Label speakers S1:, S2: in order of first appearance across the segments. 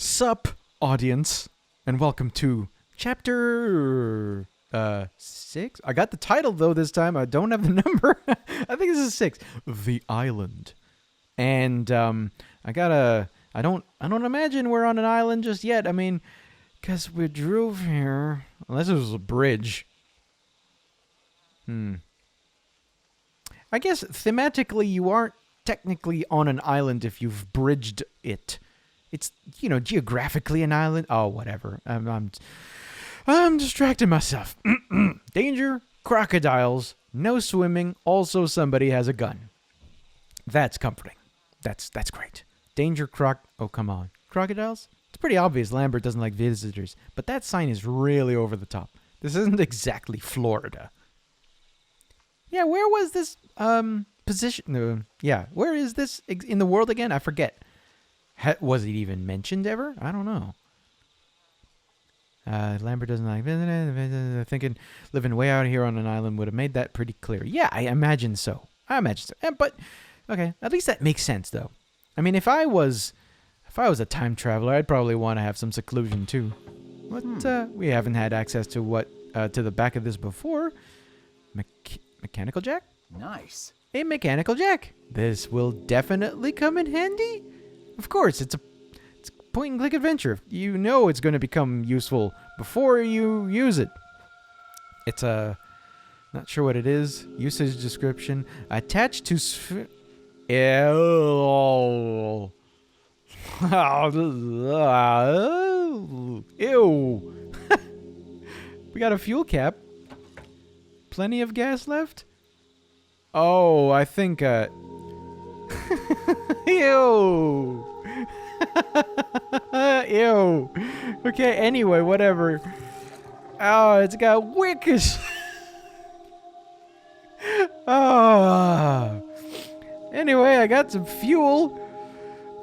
S1: Sup, audience, and welcome to chapter 6. I got the title though this time. I don't have the number. I think this is 6. The Island. And I don't imagine we're on an island just yet. I mean, cuz we drove here, unless it was a bridge. I guess thematically you aren't technically on an island if you've bridged it. It's, geographically an island. Oh, whatever. I'm distracting myself. Danger, crocodiles, no swimming. Also, somebody has a gun. That's comforting. That's great. Danger, oh, come on. Crocodiles? It's pretty obvious Lambert doesn't like visitors, but that sign is really over the top. This isn't exactly Florida. Yeah, where was this position? Where is this in the world again? I forget. Was it even mentioned ever? I don't know. Lambert doesn't like thinking living way out here on an island would have made that pretty clear. Yeah, I imagine so. But okay, at least that makes sense though. I mean, if I was a time traveler, I'd probably want to have some seclusion too. But we haven't had access to to the back of this before. Mechanical jack?
S2: Nice.
S1: A mechanical jack. This will definitely come in handy. Of course, it's a point-and-click adventure. You know it's going to become useful before you use it. It's not sure what it is. Usage description. Attached to Ew. Ew. We got a fuel cap. Plenty of gas left? Oh, I think, Ew. Ew. Okay, anyway, whatever. Oh, it's got wicked. Oh. Anyway, I got some fuel.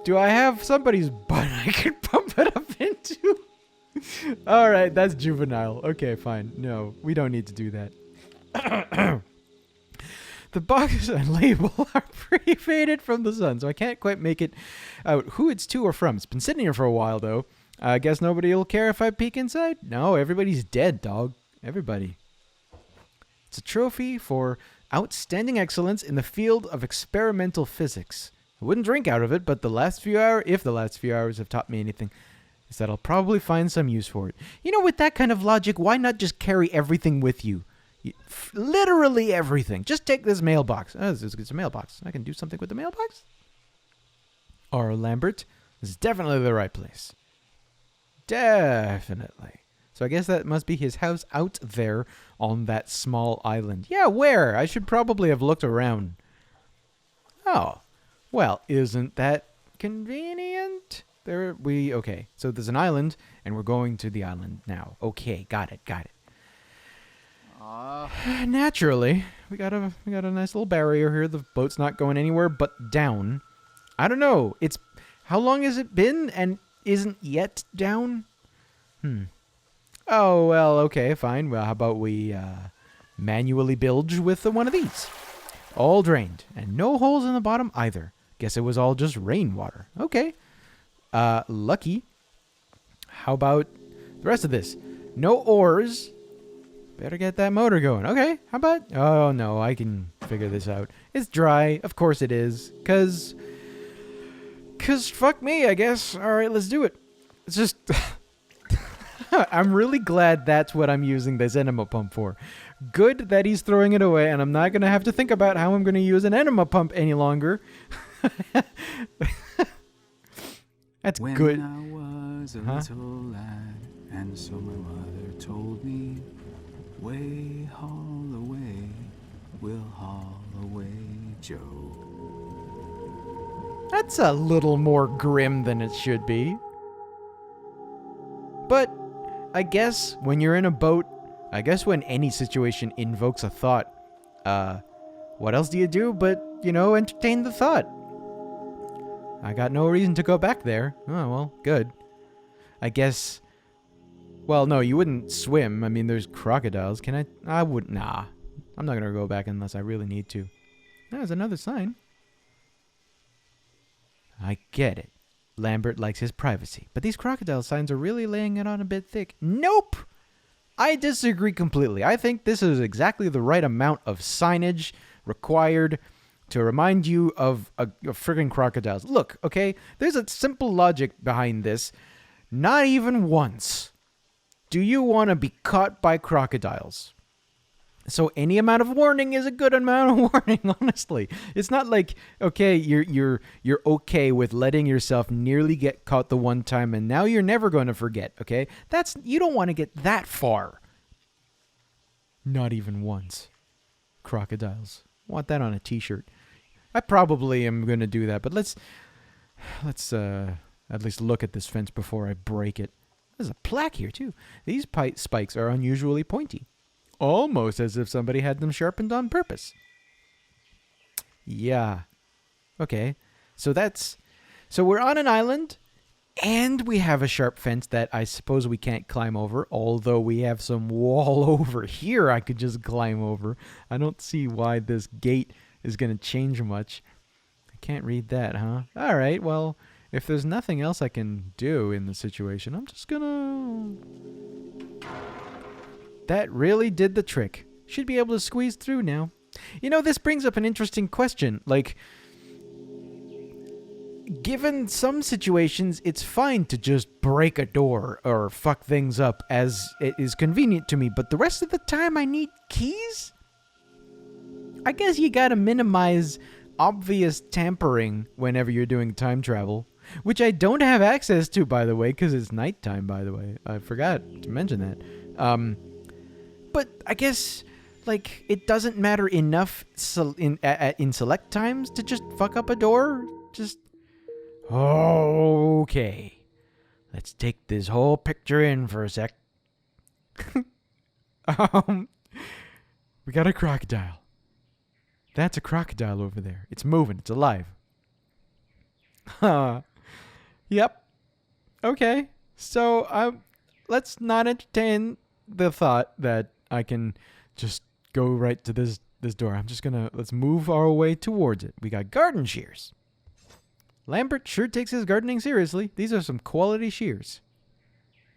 S1: Do I have somebody's butt I can pump it up into? Alright, that's juvenile. Okay, fine. No, we don't need to do that. The box and label are pretty faded from the sun, so I can't quite make it out who it's to or from. It's been sitting here for a while, though. I guess nobody will care if I peek inside? No, everybody's dead, dog. Everybody. It's a trophy for outstanding excellence in the field of experimental physics. I wouldn't drink out of it, but if the last few hours have taught me anything, is that I'll probably find some use for it. With that kind of logic, why not just carry everything with you? Literally everything. Just take this mailbox. Oh, it's a mailbox. I can do something with the mailbox? Or Lambert. This is definitely the right place. Definitely. So I guess that must be his house out there on that small island. Yeah, where? I should probably have looked around. Oh. Well, isn't that convenient? Okay. So there's an island, and we're going to the island now. Okay, got it. Naturally, we got a nice little barrier here. The boat's not going anywhere but down. I don't know. How long has it been and isn't yet down? Oh, well, okay, fine. Well, how about we manually bilge with one of these? All drained and no holes in the bottom either. Guess it was all just rainwater. Okay. Lucky. How about the rest of this? No oars. Better get that motor going. Okay, how about... Oh, no, I can figure this out. It's dry. Of course it is. Cause fuck me, I guess. All right, let's do it. It's just... I'm really glad that's what I'm using this enema pump for. Good that he's throwing it away, and I'm not going to have to think about how I'm going to use an enema pump any longer. That's
S2: when
S1: good.
S2: I was a little lad, and so my mother told me, way haul away, we'll haul away, Joe.
S1: That's a little more grim than it should be. But I guess when you're in a boat, when any situation invokes a thought, what else do you do but, entertain the thought? I got no reason to go back there. Oh, well, good. I guess... Well, no, you wouldn't swim. I mean, there's crocodiles. Can I? I wouldn't. Nah. I'm not going to go back unless I really need to. There's another sign. I get it. Lambert likes his privacy. But these crocodile signs are really laying it on a bit thick. Nope! I disagree completely. I think this is exactly the right amount of signage required to remind you of friggin' crocodiles. Look, okay, there's a simple logic behind this. Not even once do you want to be caught by crocodiles. So any amount of warning is a good amount of warning, honestly. It's not like, okay, you're okay with letting yourself nearly get caught the one time and now you're never going to forget, okay? You don't want to get that far. Not even once. Crocodiles. I want that on a t-shirt. I probably am going to do that, but let's at least look at this fence before I break it. There's a plaque here too. These spikes are unusually pointy. Almost as if somebody had them sharpened on purpose. Yeah. Okay. So we're on an island, and we have a sharp fence that I suppose we can't climb over, although we have some wall over here I could just climb over. I don't see why this gate is going to change much. I can't read that, huh? All right, well, if there's nothing else I can do in the situation, I'm just going to... That really did the trick. Should be able to squeeze through now. You know, this brings up an interesting question. Like, given some situations, it's fine to just break a door or fuck things up as it is convenient to me, but the rest of the time I need keys? I guess you gotta minimize obvious tampering whenever you're doing time travel, which I don't have access to, by the way, because it's nighttime, by the way. I forgot to mention that. But I guess, like, it doesn't matter enough in select times to just fuck up a door? Just... Okay. Let's take this whole picture in for a sec. We got a crocodile. That's a crocodile over there. It's moving. It's alive. Yep. Okay. So, let's not entertain the thought that I can just go right to this door. Let's move our way towards it. We got garden shears. Lambert sure takes his gardening seriously. These are some quality shears.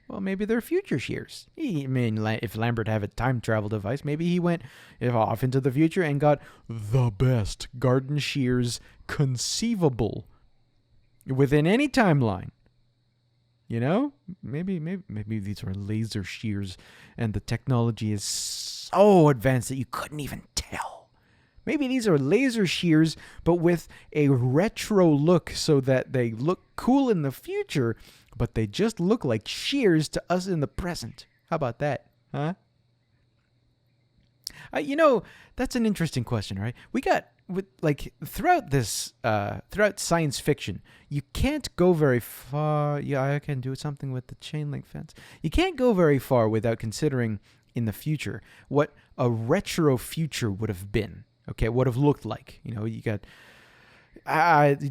S1: Well, maybe they're future shears. If Lambert had a time travel device, maybe he went off into the future and got the best garden shears conceivable within any timeline. You know, maybe these are laser shears and the technology is so advanced that you couldn't even tell. Maybe these are laser shears, but with a retro look so that they look cool in the future, but they just look like shears to us in the present. How about that, huh? That's an interesting question, right? Throughout science fiction, you can't go very far. Yeah, I can do something with the chain link fence. You can't go very far without considering in the future what a retro future would have been. Okay, would have looked like. You know, you got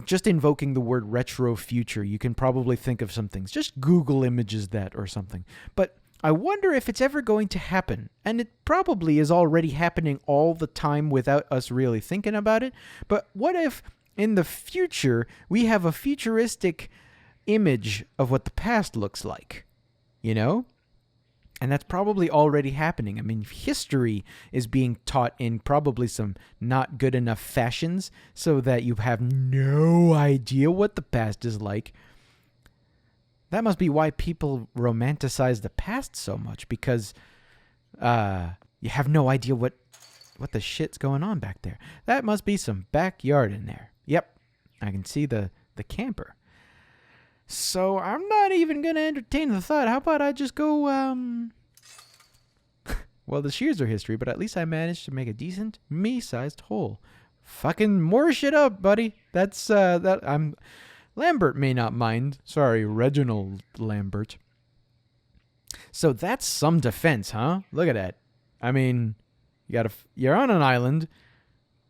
S1: just invoking the word retro future. You can probably think of some things. Just Google images that or something. But I wonder if it's ever going to happen. And it probably is already happening all the time without us really thinking about it. But what if in the future we have a futuristic image of what the past looks like? You know? And that's probably already happening. I mean, history is being taught in probably some not good enough fashions so that you have no idea what the past is like. That must be why people romanticize the past so much, because you have no idea what the shit's going on back there. That must be some backyard in there. Yep, I can see the camper. So I'm not even going to entertain the thought. How about I just go, Well, the shears are history, but at least I managed to make a decent me-sized hole. Fucking more shit up, buddy. Lambert may not mind. Sorry, Reginald Lambert. So that's some defense, huh? Look at that. I mean, you're on an island,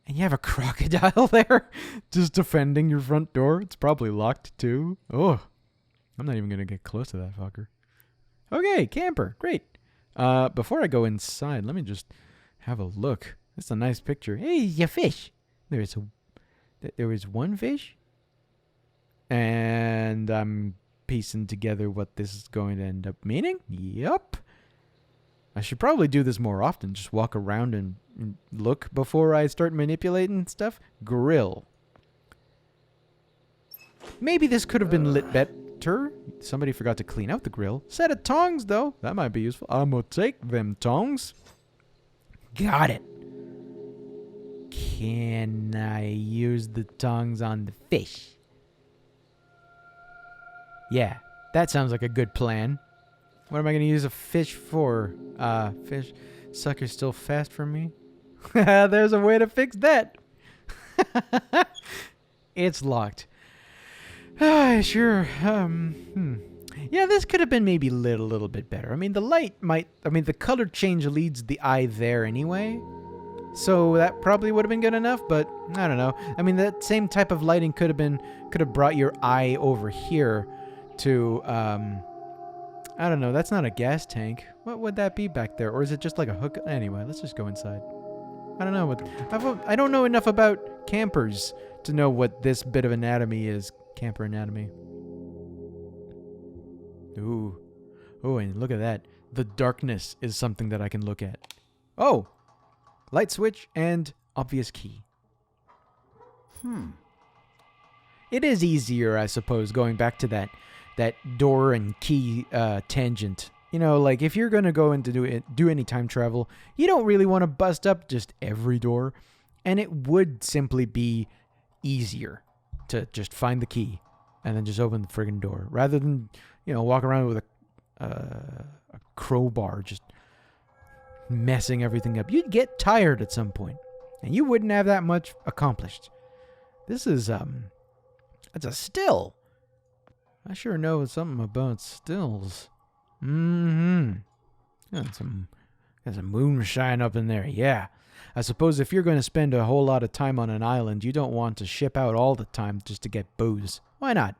S1: and you have a crocodile there just defending your front door. It's probably locked, too. Oh, I'm not even going to get close to that fucker. Okay, camper. Great. Before I go inside, let me just have a look. That's a nice picture. Hey, you fish. There is one fish. And and I'm piecing together what this is going to end up meaning. Yup. I should probably do this more often. Just walk around and look before I start manipulating stuff. Grill. Maybe this could have been lit better. Somebody forgot to clean out the grill. Set of tongs, though. That might be useful. I'm gonna take them tongs. Got it. Can I use the tongs on the fish? Yeah, that sounds like a good plan. What am I going to use a fish for? Fish. Sucker's still fast for me. There's a way to fix that. It's locked. Sure. Yeah, this could have been maybe lit a little bit better. I mean, the color change leads the eye there anyway. So that probably would have been good enough, but I don't know. I mean, that same type of lighting could have brought your eye over here to, I don't know. That's not a gas tank. What would that be back there? Or is it just like a hook? Anyway, let's just go inside. I don't know. I don't know enough about campers to know what this bit of anatomy is. Camper anatomy. Ooh. Oh, and look at that. The darkness is something that I can look at. Oh! Light switch and obvious key. It is easier, I suppose, going back to that door and key tangent. You know, like if you're going to go into do any time travel, you don't really want to bust up just every door. And it would simply be easier to just find the key and then just open the friggin' door rather than, you know, walk around with a crowbar just messing everything up. You'd get tired at some point and you wouldn't have that much accomplished. This is, it's a still. I sure know something about stills. Got some moonshine up in there. Yeah. I suppose if you're going to spend a whole lot of time on an island, you don't want to ship out all the time just to get booze. Why not?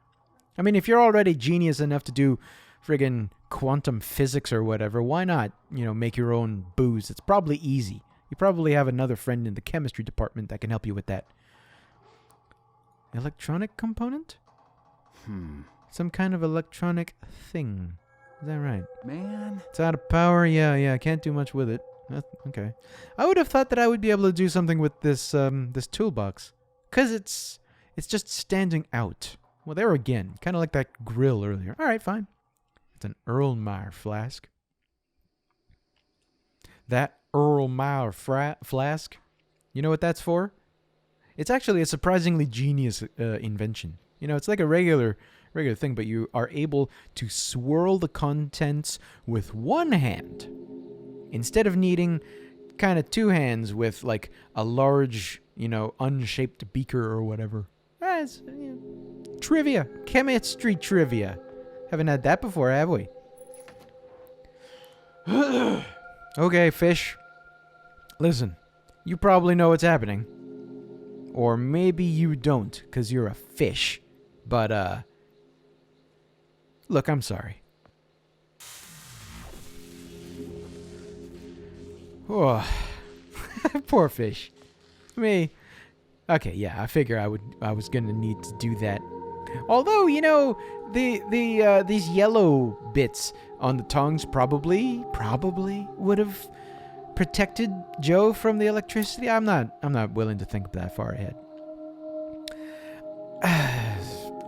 S1: I mean, if you're already genius enough to do friggin' quantum physics or whatever, why not, you know, make your own booze? It's probably easy. You probably have another friend in the chemistry department that can help you with that. Electronic component? Some kind of electronic thing. Is that right?
S2: Man.
S1: It's out of power? Yeah, I can't do much with it. Okay. I would have thought that I would be able to do something with this this toolbox. Because it's just standing out. Well, there again. Kind of like that grill earlier. Alright, fine. It's an Erlenmeyer flask. That Erlenmeyer flask, you know what that's for? It's actually a surprisingly genius invention. You know, it's like a regular thing, but you are able to swirl the contents with one hand instead of needing kind of two hands with like a large, you know, unshaped beaker or whatever. It's, you know, trivia. Chemistry trivia. Haven't had that before, have we? Okay, fish. Listen, you probably know what's happening. Or maybe you don't, because you're a fish. But, look, I'm sorry. Oh, poor fish. Me. Okay, yeah, I figure I was gonna need to do that. Although, you know, these yellow bits on the tongs probably would have protected Joe from the electricity. I'm not willing to think that far ahead.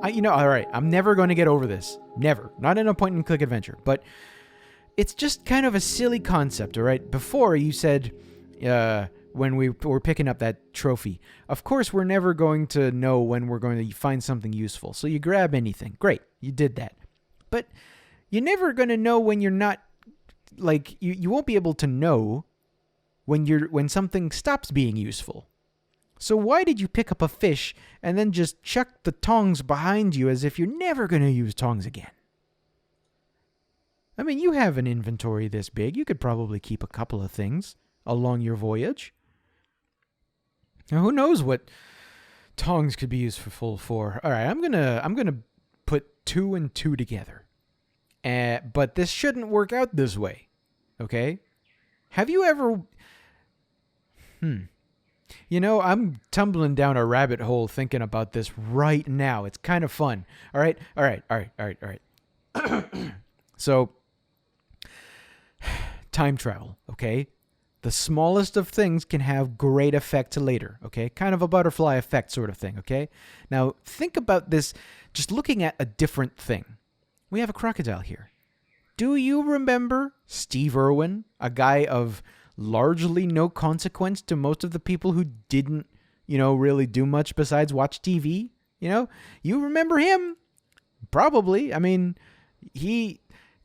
S1: All right, I'm never going to get over this. Never. Not in a point-and-click adventure. But it's just kind of a silly concept, all right? Before, you said, when we were picking up that trophy, of course, we're never going to know when we're going to find something useful. So you grab anything. Great, you did that. But you're never going to know when you're not, like, you won't be able to know when something stops being useful. So why did you pick up a fish and then just chuck the tongs behind you as if you're never going to use tongs again? I mean, you have an inventory this big. You could probably keep a couple of things along your voyage. Now, who knows what tongs could be useful for? All right, I'm gonna put 2 and 2 together. But this shouldn't work out this way. Okay? Have you ever You know, I'm tumbling down a rabbit hole thinking about this right now. It's kind of fun. All right. So, time travel, okay? The smallest of things can have great effect later, okay? Kind of a butterfly effect sort of thing, okay? Now, think about this just looking at a different thing. We have a crocodile here. Do you remember Steve Irwin, a guy of largely no consequence to most of the people who didn't, really do much besides watch TV? You remember him? Probably. I mean,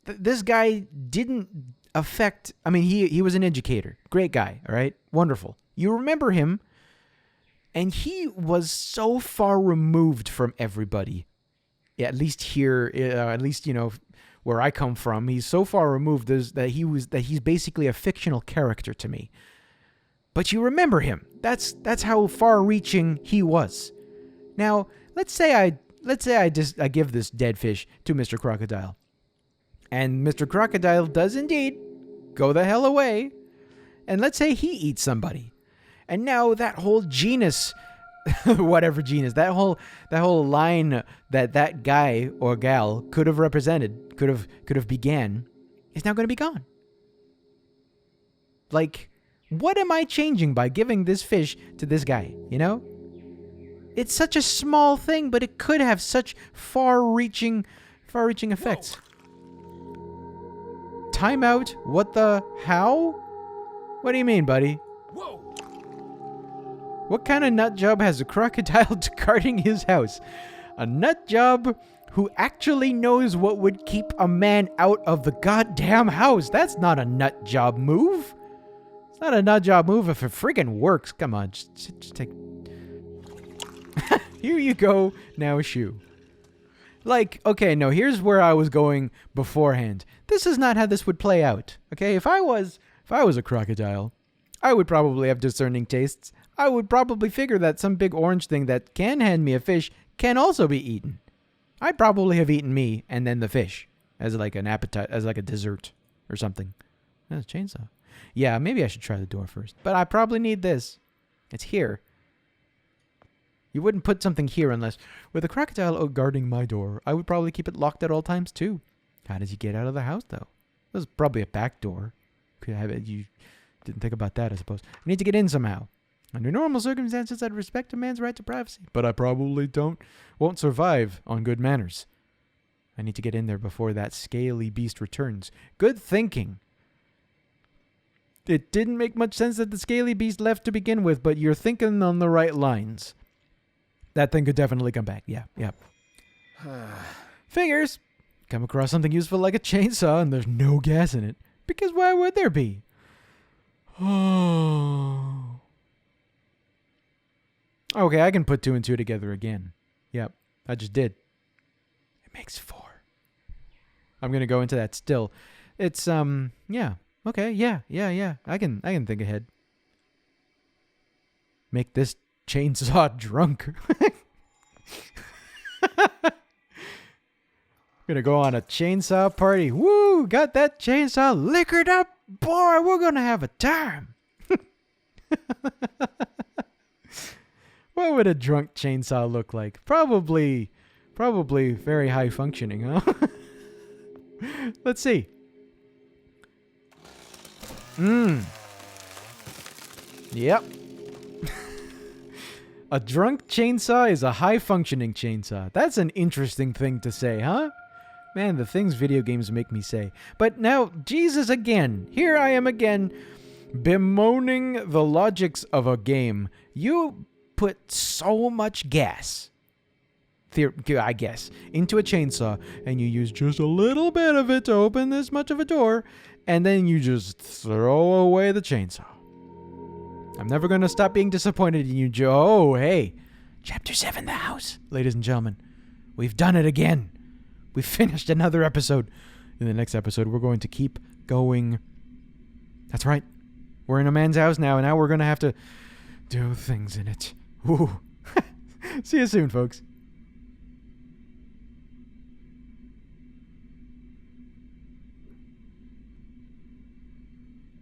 S1: this guy didn't affect, he was an educator. Great guy, all right? Wonderful. You remember him, and he was so far removed from everybody. Yeah, at least here, where I come from, he's so far removed that he's basically a fictional character to me. But you remember him. That's how far-reaching he was. Now, let's say I give this dead fish to Mr. Crocodile. And Mr. Crocodile does indeed go the hell away. And let's say he eats somebody. And now that whole genus, whatever genus, that whole line that guy or gal could have represented, could have began, is now going to be gone. Like, what am I changing by giving this fish to this guy, It's such a small thing, but it could have such far-reaching effects. Whoa. Timeout? What the? How? What do you mean, buddy? Whoa. What kind of nut job has a crocodile guarding his house? A nut job who actually knows what would keep a man out of the goddamn house. That's not a nut job move. It's not a nut job move if it friggin' works. Come on, just take... Here you go, now shoo. Like, okay, no, here's where I was going beforehand. This is not how this would play out, okay? If I was a crocodile, I would probably have discerning tastes. I would probably figure that some big orange thing that can hand me a fish can also be eaten. I'd probably have eaten me and then the fish as like an appetite, as like a dessert or something. That's a chainsaw. Yeah, maybe I should try the door first. But I probably need this. It's here. You wouldn't put something here unless... With a crocodile guarding my door, I would probably keep it locked at all times too. How does he get out of the house, though? There's probably a back door. Could have it. You didn't think about that, I suppose. I need to get in somehow. Under normal circumstances, I'd respect a man's right to privacy. But I probably won't survive on good manners. I need to get in there before that scaly beast returns. Good thinking. It didn't make much sense that the scaly beast left to begin with, but you're thinking on the right lines. That thing could definitely come back. Yeah. Figures. Come across something useful like a chainsaw and there's no gas in it. Because why would there be? Oh. Okay, I can put 2 and 2 together again. Yep, I just did. It makes 4. I'm going to go into that still. It's, yeah. Okay, yeah. I can think ahead. Make this chainsaw drunk. Gonna go on a chainsaw party. Woo! Got that chainsaw liquored up. Boy, we're gonna have a time. What would a drunk chainsaw look like? Probably very high functioning, huh? Let's see. Yep. A drunk chainsaw is a high-functioning chainsaw. That's an interesting thing to say, huh? Man, the things video games make me say. But now, Jesus again. Here I am again, bemoaning the logics of a game. You put so much gas, I guess, into a chainsaw, and you use just a little bit of it to open this much of a door, and then you just throw away the chainsaw. I'm never going to stop being disappointed in you, Joe. Oh, hey. Chapter 7, The House. Ladies and gentlemen, we've done it again. We've finished another episode. In the next episode, we're going to keep going. That's right. We're in a man's house now, and now we're going to have to do things in it. Ooh. See you soon, folks.